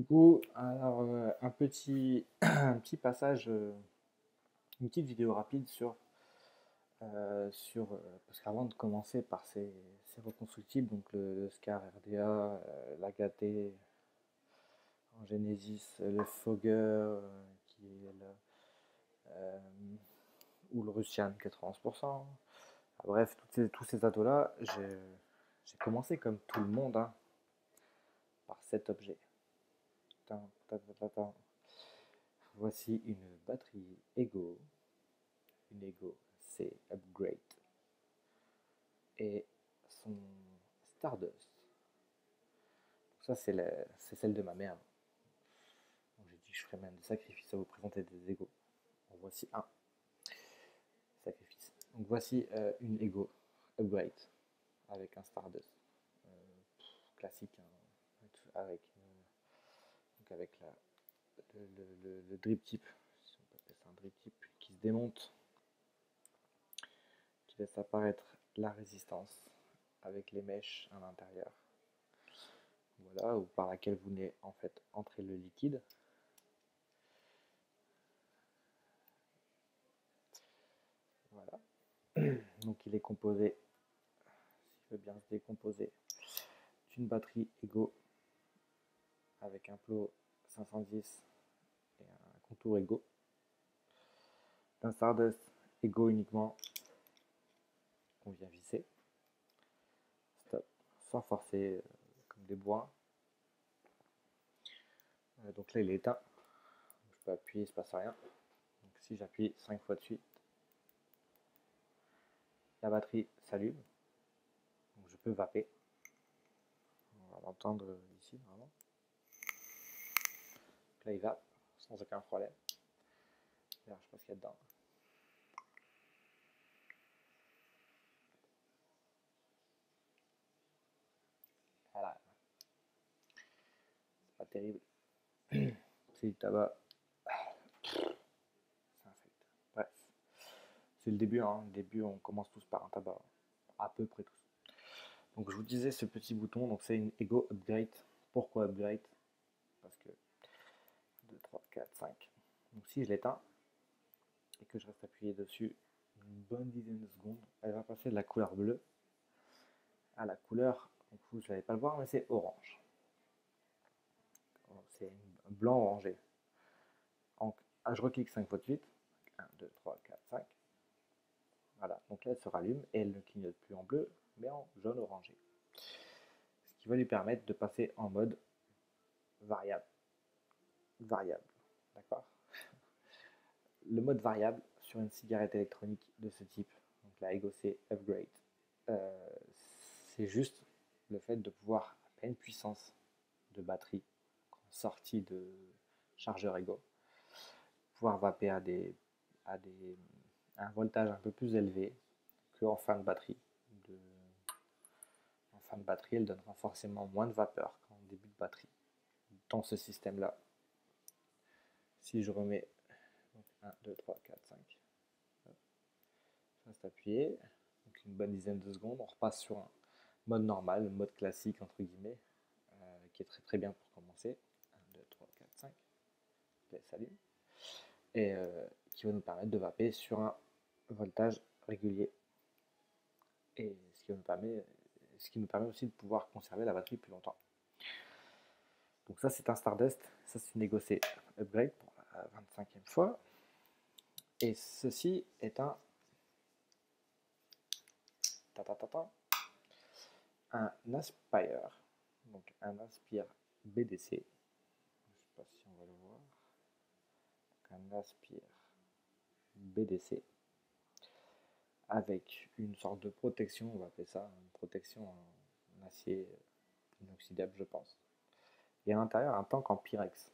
Du coup, alors, un petit passage, une petite vidéo rapide parce qu'avant de commencer par ces reconstructibles, donc le SCAR RDA, l'Agaté en Genesis, le Fogger, qui est euh, ou le Russian 91%. Ah, bref, tous ces ados-là, j'ai commencé comme tout le monde, hein, par cet objet. Tin, tin, tin, tin, tin. Voici une batterie Ego, une Ego C Upgrade et son Stardust. Ça, c'est celle de ma mère. Donc, j'ai dit que je ferais même des sacrifices à vous présenter des Ego. En voici un sacrifice. Donc voici une Ego Upgrade avec un Stardust classique, hein, avec le drip tip, si on peut appeler ça un drip tip, qui se démonte, qui laisse apparaître la résistance avec les mèches à l'intérieur. Voilà, ou par laquelle vous venez en fait entrer le liquide. Voilà. Donc il est composé, s'il veut bien se décomposer, d'une batterie Ego avec un plot 510 et un contour Ego, d'un Stardust Ego uniquement qu'on vient visser, stop, sans forcer comme des bois. Donc là il est éteint, je peux appuyer, il ne se passe rien. Donc si j'appuie 5 fois de suite, la batterie s'allume, donc je peux vaper. On va l'entendre ici vraiment. Donc là il vape sans aucun problème. Alors, je sais pas ce qu'il y a dedans. Voilà, c'est pas terrible. C'est du tabac. C'est infect. Bref, c'est le début, hein. Le début, on commence tous par un tabac. À peu près tous. Donc je vous disais ce petit bouton, donc c'est une Ego Upgrade. Pourquoi Upgrade? Parce que 2, 3, 4, 5. Donc si je l'éteins et que je reste appuyé dessus une bonne dizaine de secondes, elle va passer de la couleur bleue à la couleur, donc vous n'allez pas le voir, mais c'est orange. C'est blanc orangé. Donc, je reclique 5 fois de suite. 1, 2, 3, 4, 5. Voilà, donc là elle se rallume et elle ne clignote plus en bleu, mais en jaune orangé. Ce qui va lui permettre de passer en mode variable. Variable, d'accord? Le mode variable sur une cigarette électronique de ce type, donc la Ego C Upgrade, euh, c'est juste le fait de pouvoir, à pleine puissance de batterie, en sortie de chargeur Ego, pouvoir vaper à un voltage un peu plus élevé qu'en fin de batterie. De, En fin de batterie, elle donnera forcément moins de vapeur qu'en début de batterie. Dans ce système-là, si je remets donc 1, 2, 3, 4, 5, je reste appuyé, donc une bonne dizaine de secondes, on repasse sur un mode normal, le mode classique entre guillemets, qui est très très bien pour commencer. 1, 2, 3, 4, 5, s'allume, et qui va nous permettre de vaper sur un voltage régulier, et ce qui nous permet aussi de pouvoir conserver la batterie plus longtemps. Donc ça c'est un Stardust, ça c'est une négociée upgrade pour la 25e fois. Et ceci est un Aspire, donc un Aspire BDC. Je ne sais pas si on va le voir. Donc un Aspire BDC avec une sorte de protection, on va appeler ça une protection en acier inoxydable, je pense. Et à l'intérieur, un tank en Pyrex.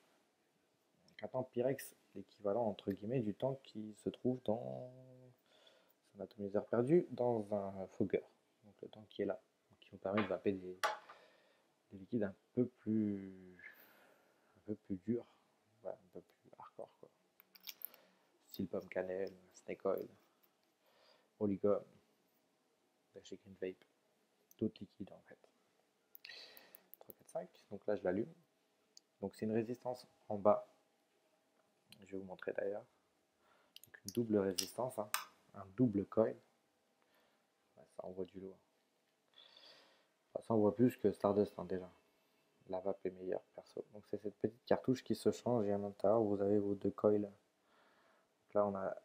Un tank Pyrex, l'équivalent entre guillemets du tank qui se trouve dans un atomiseur perdu dans un fogger. Donc le tank qui est là, qui vous permet de vaper des liquides un peu plus durs, ouais, un peu plus hardcore quoi. Style pomme cannelle, snake oil, oligum, la chicken vape, d'autres liquides en fait. 3, 4, 5, donc là je l'allume. Donc c'est une résistance en bas. Je vais vous montrer d'ailleurs. Une double résistance, hein, un double coil. Ouais, ça envoie du lourd. Enfin, ça envoie plus que Stardust hein, déjà. La vape est meilleure perso. Donc c'est cette petite cartouche qui se change et à l'intérieur vous avez vos deux coils. Donc là on a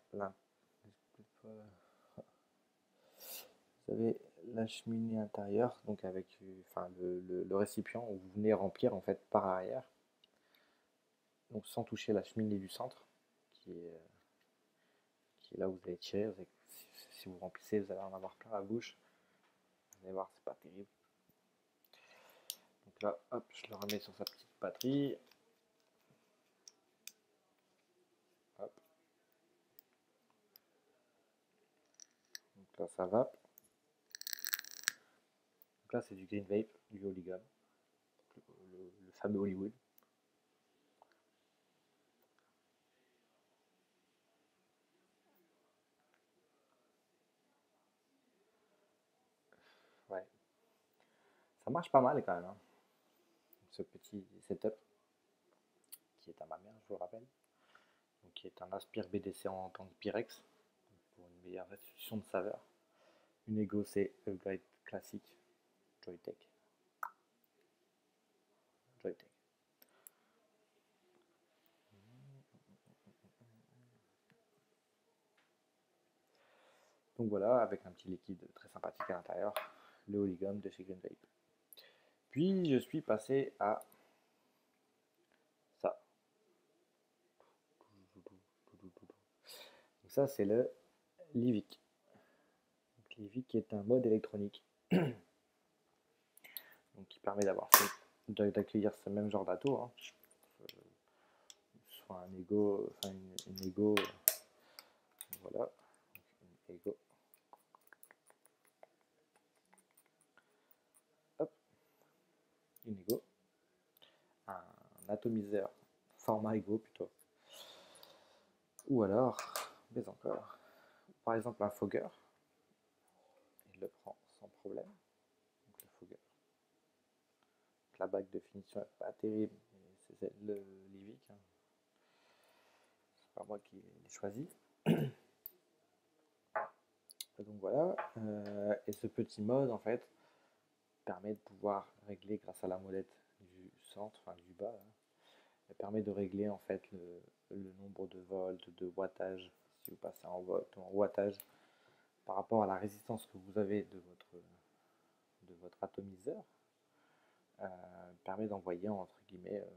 vous avez la cheminée intérieure, donc avec enfin, le récipient où vous venez remplir en fait par arrière. Donc sans toucher la cheminée du centre, qui est là où vous allez tirer. Si vous remplissez, vous allez en avoir plein la bouche. Vous allez voir, c'est pas terrible. Donc là, hop, je le remets sur sa petite batterie. Hop. Donc là, ça va. Donc là, c'est du Green Vape, du Oligum, le fameux Hollywood. Ouais. Ça marche pas mal quand même, hein, ce petit setup, qui est à ma mère, je vous le rappelle. Donc, qui est un Aspire BDC en tant que Pyrex, pour une meilleure restitution de saveur. Une Ego, c'est Upgrade classique, Joytech. Joytech. Donc voilà, avec un petit liquide très sympathique à l'intérieur, le Holygum de chez Green Vape. Puis je suis passé à ça. Donc ça c'est le Livic. Livic est un mode électronique donc, qui permet d'accueillir ce même genre d'atto, hein. Soit un Ego, enfin une Ego, voilà, une Ego. Hop, une Ego, un atomiseur format Ego plutôt, ou alors, mais encore, par exemple un fogger, il le prend sans problème. Donc le fogger, la bague de finition n'est pas terrible, mais c'est le Livic, hein. C'est pas moi qui l'ai choisi. Donc voilà, et ce petit mode en fait permet de pouvoir régler grâce à la molette du centre, enfin du bas, là, elle permet de régler en fait le nombre de volts, de wattage, si vous passez en volt ou en wattage, par rapport à la résistance que vous avez de votre atomiseur, permet d'envoyer entre guillemets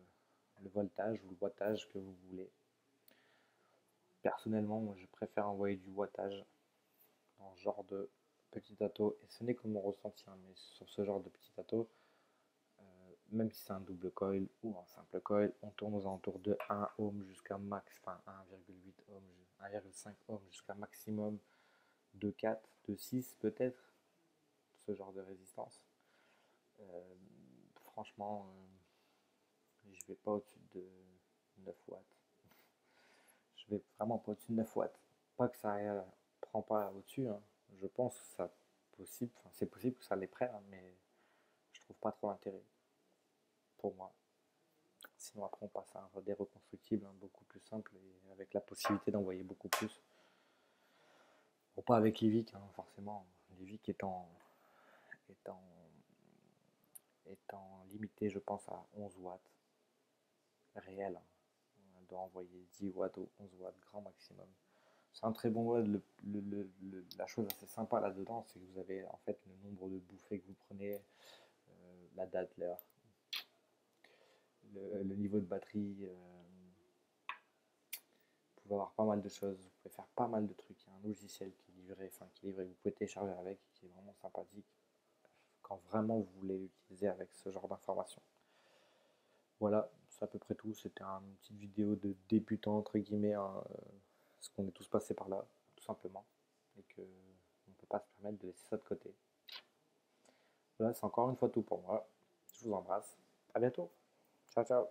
le voltage ou le wattage que vous voulez. Personnellement, moi, je préfère envoyer du wattage dans ce genre de petit atto, et ce n'est que mon ressenti, hein, mais sur ce genre de petit atto, même si c'est un double coil ou un simple coil, on tourne aux alentours de 1 ohm jusqu'à max, enfin 1,8 ohm, 1,5 ohm jusqu'à maximum de 4, de 6 peut-être, ce genre de résistance. Euh, Franchement, je vais pas au-dessus de 9 watts. Je vais vraiment pas au-dessus de 9 watts. Pas que ça prend pas au-dessus, hein. Je pense que ça possible, enfin, c'est possible que ça les prenne, hein, mais je trouve pas trop l'intérêt pour moi. Sinon après on passe à un des reconstructibles, hein, beaucoup plus simple et avec la possibilité d'envoyer beaucoup plus. Bon, pas avec Livic, hein, forcément. Livic étant, étant limité, je pense, à 11 watts réel, hein. On doit envoyer 10 watts ou 11 watts grand maximum. C'est un très bon mode. La chose assez sympa là-dedans, c'est que vous avez en fait le nombre de bouffées que vous prenez, la date, l'heure, le niveau de batterie. Vous pouvez avoir pas mal de choses, vous pouvez faire pas mal de trucs. Il y a un logiciel qui est livré, vous pouvez télécharger avec, qui est vraiment sympathique quand vraiment vous voulez l'utiliser avec ce genre d'informations. Voilà, c'est à peu près tout. C'était une petite vidéo de débutant entre guillemets, hein, parce qu'on est tous passés par là, tout simplement, et que on ne peut pas se permettre de laisser ça de côté. Voilà, c'est encore une fois tout pour moi. Je vous embrasse. À bientôt. Ciao, ciao.